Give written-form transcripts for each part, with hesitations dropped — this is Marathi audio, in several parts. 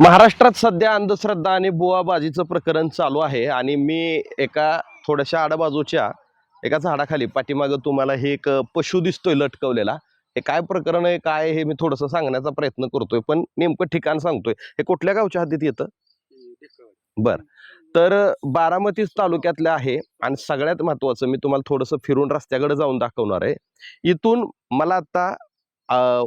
महाराष्ट्रात सध्या अंधश्रद्धा आणि बुवाबाजीचं प्रकरण चालू आहे आणि मी एका थोड्याशा आडबाजूच्या एका झाडाखाली पाठीमागं तुम्हाला हे एक पशु दिसतोय लटकवलेला. हे काय प्रकरण आहे काय आहे हे मी थोडंसं सांगण्याचा प्रयत्न करतोय, पण नेमकं ठिकाण सांगतोय. हे कुठल्या गावच्या हद्दीत येतं? बर. तर बारामती तालुक्यातलं आहे आणि सगळ्यात महत्वाचं मी तुम्हाला थोडंसं फिरून रस्त्याकडे जाऊन दाखवणार आहे. इथून मला आता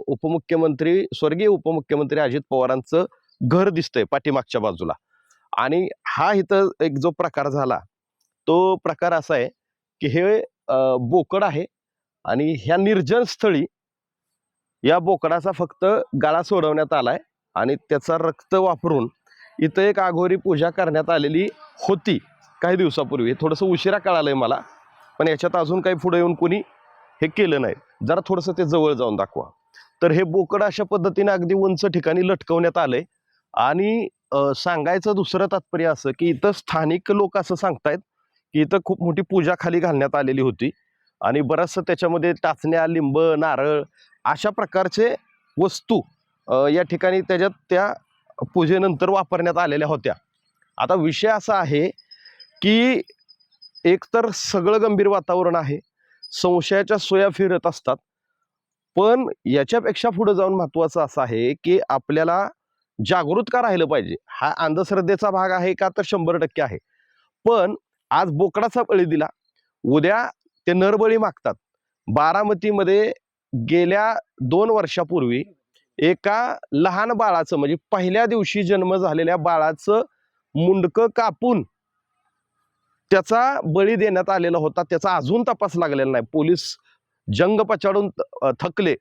उपमुख्यमंत्री स्वर्गीय उपमुख्यमंत्री अजित पवारांचं घर दिसतंय पाठीमागच्या बाजूला. आणि हा इथं एक जो प्रकार झाला तो प्रकार असा आहे की हे बोकड आहे आणि ह्या निर्जन स्थळी या बोकडाचा फक्त गळा सोडवण्यात आलाय आणि त्याचा रक्त वापरून इथं एक आघोरी पूजा करण्यात आलेली होती काही दिवसापूर्वी. थोडंसं उशिरा कळालंय मला, पण याच्यात अजून काही पुढे येऊन कोणी हे केलं नाही. जरा थोडंसं ते जवळ जाऊन दाखवा. तर हे बोकड अशा पद्धतीने अगदी उंच ठिकाणी लटकवण्यात आलंय आणि सांगायचं दुसरं तात्पर्य असं की इथं स्थानिक लोक असं सांगतायत की इथं खूप मोठी पूजा खाली घालण्यात आलेली होती आणि बरंचसं त्याच्यामध्ये टाचण्या, लिंब, नारळ अशा प्रकारचे वस्तू या ठिकाणी त्याच्यात त्या पूजेनंतर वापरण्यात आलेल्या होत्या. आता विषय असा आहे की एकतर सगळं गंभीर वातावरण आहे, संशयाच्या सोया फिरत असतात, पण याच्यापेक्षा पुढे जाऊन महत्वाचं असं आहे की आपल्याला जागृत का राहिलं पाहिजे. हा अंधश्रद्धेचा भाग आहे का? तर 100% आहे. पण आज बोकडाचा बळी दिला, उद्या ते नरबळी मागतात. बारामतीमध्ये गेल्या 2 वर्षापूर्वी एका लहान बाळाचं म्हणजे पहिल्या दिवशी जन्म झालेल्या बाळाचं मुंडकं कापून त्याचा बळी देण्यात आलेला होता. त्याचा अजून तपास लागलेला नाही. पोलीस जंग पछाडून थकले.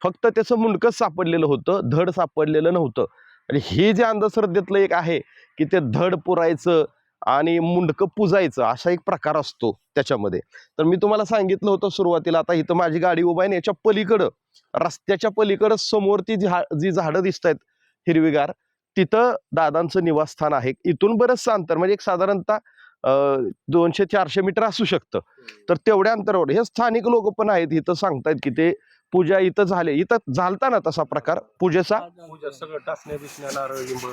फक्त त्याचं मुंडकं सापडलेलं होतं, धड सापडलेलं नव्हतं. आणि हे जे अंधश्रद्धेतलं एक आहे की ते धड पुरायचं आणि मुंडकं पुजायचं असा एक प्रकार असतो त्याच्यामध्ये. तर मी तुम्हाला सांगितलं होतं सुरुवातीला, आता इथं माझी गाडी उभा आहे, याच्या पलीकडं रस्त्याच्या पलीकडं समोर ती जी झाडं दिसत आहेत हिरवीगार, तिथं दादांचं निवासस्थान आहे. इथून बरंचसं अंतर म्हणजे एक साधारणतः 200-400 मीटर असू शकतं. तर तेवढ्या अंतरावर हे स्थानिक लोक पण आहेत इथं सांगतायत की ते पूजा इथं झाले. इथं झालता ना तसा प्रकार पूजेचा? सगळं टाचण्या बिचण्या नारळ लिंब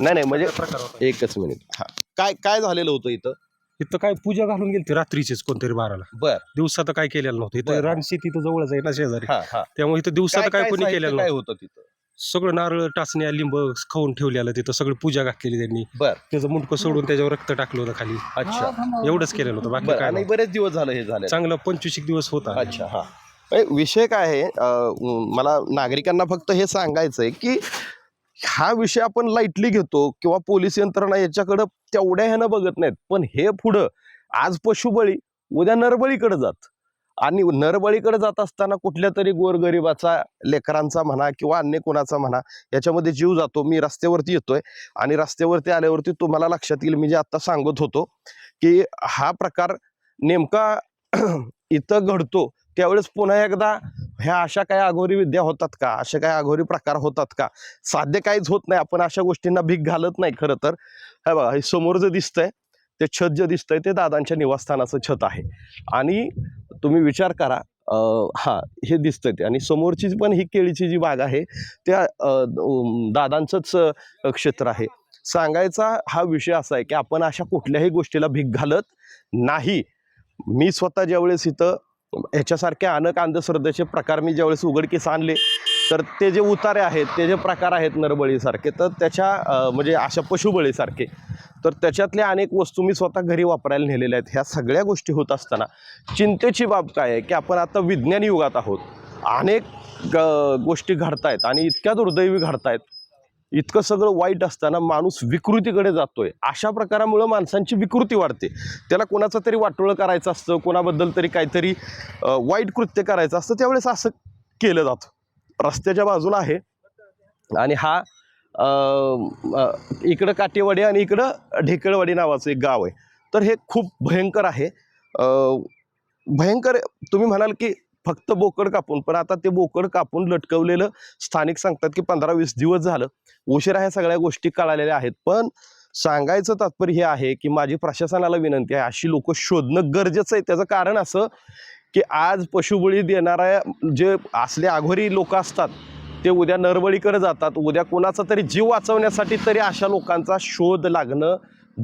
नाही नाही म्हणजे प्रकार होता. एकच मिनिट. हा, काय काय झालेलं होतं इथं? इथं काय पूजा घालून गेली रात्रीचीच कोणतरी 12ला. बर. दिवसा तर काय केलेलं नव्हतं. बरं. इथं रानशेती इथं जवळच आहे ना शेजारी. हा हा. त्यामुळे इथं दिवसा काय कोणी साहित्य केलेलं काय नव्हतं. होतं तिथं? सगळं नारळ टाचण्या लिंब खाऊन ठेवलेलं तिथं, सगळं पूजा घातलेली त्यांनी. बर. त्याचं मुंडकं सोडून त्याच्यावर रक्त टाकलं होतं खाली. अच्छा. एवढंच केलेलं होतं, बाकी बरं. काय आणि नव्हतं. बरेच दिवस झालं हे झालं. चांगलं 25 दिवस होता. अच्छा. हा. विषय काय आहे, मला नागरिकांना फक्त हे सांगायचंय की हा विषय आपण लाईटली घेतो किंवा पोलीस यंत्रणा याच्याकडं तेवढ्या ह्यानं बघत नाहीत. पण हे पुढं आज पशुबळी उद्या नरबळीकडे जात आणि नरबळीकडे जात असताना कुठल्या तरी गोरगरिबाचा, लेकरांचा म्हणा किंवा अन्य कोणाचा म्हणा, याच्यामध्ये जीव जातो. मी रस्त्यावरती येतोय आणि रस्त्यावरती आल्यावरती तुम्हाला लक्षात येईल मी जे आता सांगत होतो की हा प्रकार नेमका इथं घडतो त्यावेळेस पुन्हा एकदा ह्या अशा काही अघोरी विद्या होतात का, अशा काही अघोरी प्रकार होतात का? साध्य काहीच होत नाही. आपण अशा गोष्टींना भीक घालत नाही खरं तर. हे बघा, हे समोर जे दिसतंय ते छत जे दिसतंय ते दादांच्या निवासस्थानाचं छत आहे आणि तुम्ही विचार करा, हा हे दिसतंय ते, आणि समोरची पण ही केळीची जी बाग आहे त्या दादांचंच क्षेत्र आहे. सांगायचा हा विषय असा आहे की आपण अशा कुठल्याही गोष्टीला भीक घालत नाही. मी स्वतः ज्यावेळेस इथं ह्याच्यासारख्या अनेक अंधश्रद्धेचे प्रकार मी ज्यावेळेस उघडकीस आणले तर ते जे उतारे आहेत, ते जे प्रकार आहेत नरबळीसारखे, तर त्याच्या म्हणजे अशा पशुबळीसारखे, तर त्याच्यातल्या अनेक वस्तू मी स्वतः घरी वापरायला नेलेल्या आहेत. ह्या सगळ्या गोष्टी होत असताना चिंतेची बाब काय आहे की आपण आता विज्ञान युगात आहोत. अनेक गोष्टी घडतायत आणि इतक्या दुर्दैवी घडतायत, इतकं सगळं वाईट असताना माणूस विकृतीकडे जातोय. अशा प्रकारामुळं माणसांची विकृती वाढते. त्याला कोणाचं तरी वाटोळं करायचं असतं, कोणाबद्दल तरी काहीतरी वाईट कृत्य करायचं असतं, त्यावेळेस असं केलं जातं. रस्त्याच्या बाजूला आहे आणि हा इकडं काटेवाडी आणि इकडं ढेकळवाडी नावाचं एक गाव आहे. तर हे खूप भयंकर आहे. भयंकर. तुम्ही म्हणाल की फक्त बोकड कापून, पण आता ते बोकड कापून लटकवलेलं स्थानिक सांगतात की 15-20 दिवस झालं. उशिरा ह्या सगळ्या गोष्टी कळालेल्या आहेत. पण सांगायचं तात्पर्य हे आहे की माझी प्रशासनाला विनंती आहे, अशी लोक शोधणं गरजेचं आहे. त्याचं कारण असं की आज पशुबळी देणाऱ्या जे असले आघोरी लोक असतात ते उद्या नरबळीकडे जातात. उद्या कोणाचा तरी जीव वाचवण्यासाठी तरी अशा लोकांचा शोध लागणं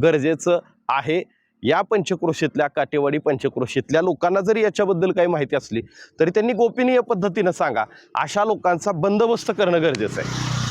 गरजेचं आहे. या पंचक्रोशीतल्या काटेवाडी पंचक्रोशीतल्या लोकांना जरी याच्याबद्दल काही माहिती असली तरी त्यांनी गोपनीय पद्धतीनं सांगा. अशा लोकांचा बंदोबस्त करणं गरजेचं आहे.